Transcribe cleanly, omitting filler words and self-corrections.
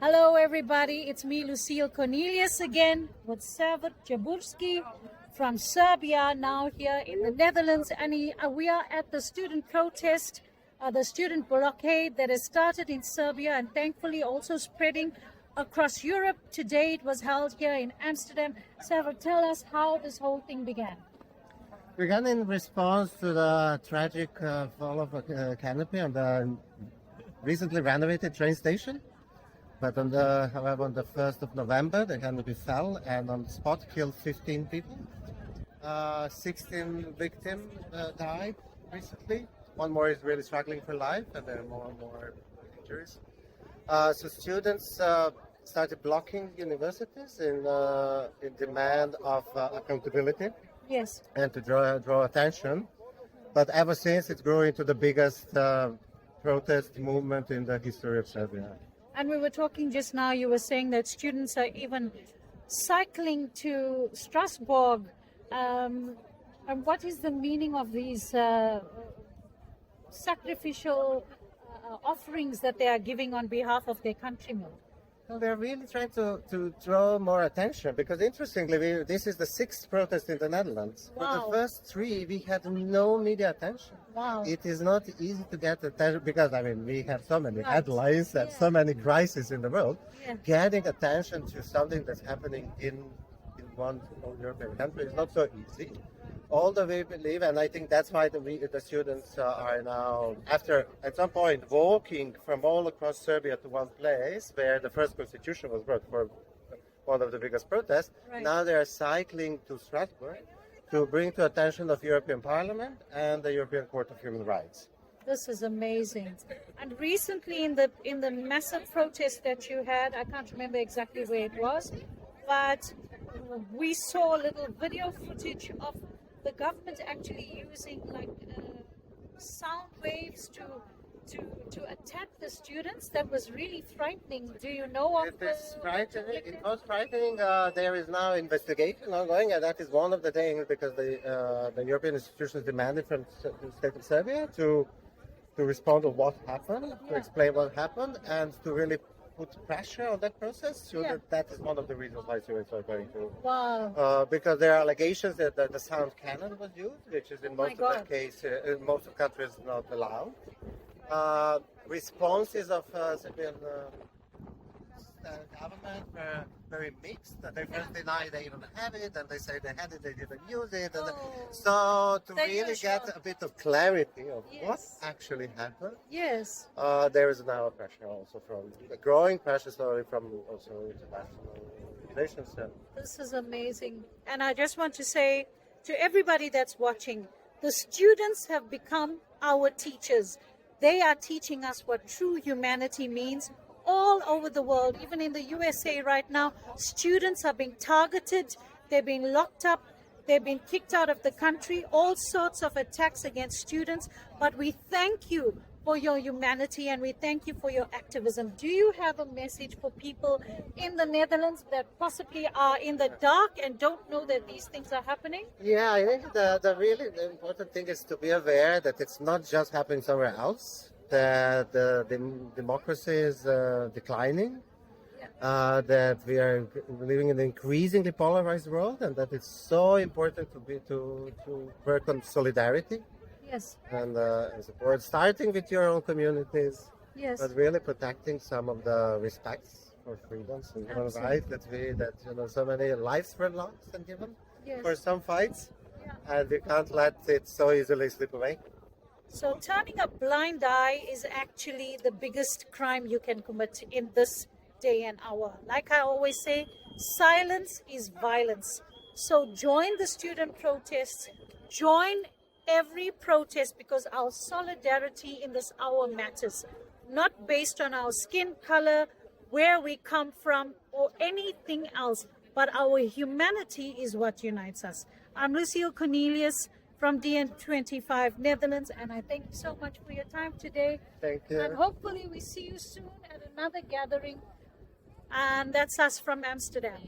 Hello everybody, it's me Lucille Cornelius again with Dzigurski from Serbia, now here in the Netherlands, and we are at the student protest, the student blockade that has started in Serbia and thankfully also spreading across Europe. Today it was held here in Amsterdam. Server, tell us how this whole thing began. Began in response to the tragic fall of a canopy on the recently renovated train station. But however, on the 1st of November, the canopy fell and on the spot killed 15 people. 16 victims died recently. One more is really struggling for life, and there are more and more injuries. So students started blocking universities in demand of accountability. Yes. And to draw attention. But ever since, it grew into the biggest protest movement in the history of Serbia. And we were talking just now, you were saying that students are even cycling to Strasbourg. And what is the meaning of these sacrificial offerings that they are giving on behalf of their countrymen? Well, they're really trying to draw more attention because, interestingly, this is the 6th protest in the Netherlands. Wow. For the first 3, we had no media attention. Wow. It is not easy to get attention because, we have so many Right. headlines and so many crises in the world. Yeah. Getting attention to something that's happening in one European country is not so easy. Although we believe, and I think that's why the students are now, after at some point walking from all across Serbia to one place where the first constitution was brought for one of the biggest protests. Right. Now they are cycling to Strasbourg to bring to attention of European Parliament and the European Court of Human Rights. This is amazing. And recently in the massive protest that you had, I can't remember exactly where it was, but we saw a little video footage of the government actually using sound waves to attack the students. That was really frightening. Do you know of It is frightening. It was frightening. There is now investigation ongoing, and that is one of the things because the European institutions demanded from the state of Serbia to respond to what happened, to explain what happened, and to really put pressure on that process. So that is one of the reasons why students are going to. Wow. Because there are allegations that the sound cannon was used, which is in most of the case, in most of countries not allowed. Responses of Serbian government were very mixed. They first deny they even have it, and they say they had it, they didn't use it. And so to really get a bit of clarity of what actually happened, there is now a pressure also from a growing pressure, from also international relations. This is amazing. And I just want to say to everybody that's watching, the students have become our teachers. They are teaching us what true humanity means all over the world. Even in the USA right now, students are being targeted, they're being locked up, they've been kicked out of the country, all sorts of attacks against students. But we thank you for your humanity and we thank you for your activism. Do you have a message for people in the Netherlands that possibly are in the dark and don't know that these things are happening? Yeah, I think the important thing is to be aware that it's not just happening somewhere else, that the democracy is declining, that we are living in an increasingly polarized world, and that it's so important to work on solidarity. Yes. And support, starting with your own communities, but really protecting some of the respects for freedoms and human rights that so many lives were lost and given for some fights, and we can't let it so easily slip away. So turning a blind eye is actually the biggest crime you can commit in this day and hour. Like I always say, silence is violence. So join the student protests, join every protest, because our solidarity in this hour matters, not based on our skin color, where we come from, or anything else, but our humanity is what unites us. I'm Lucille Cornelius from DN25 Netherlands, and I thank you so much for your time today. Thank you. And hopefully we see you soon at another gathering, and that's us from Amsterdam.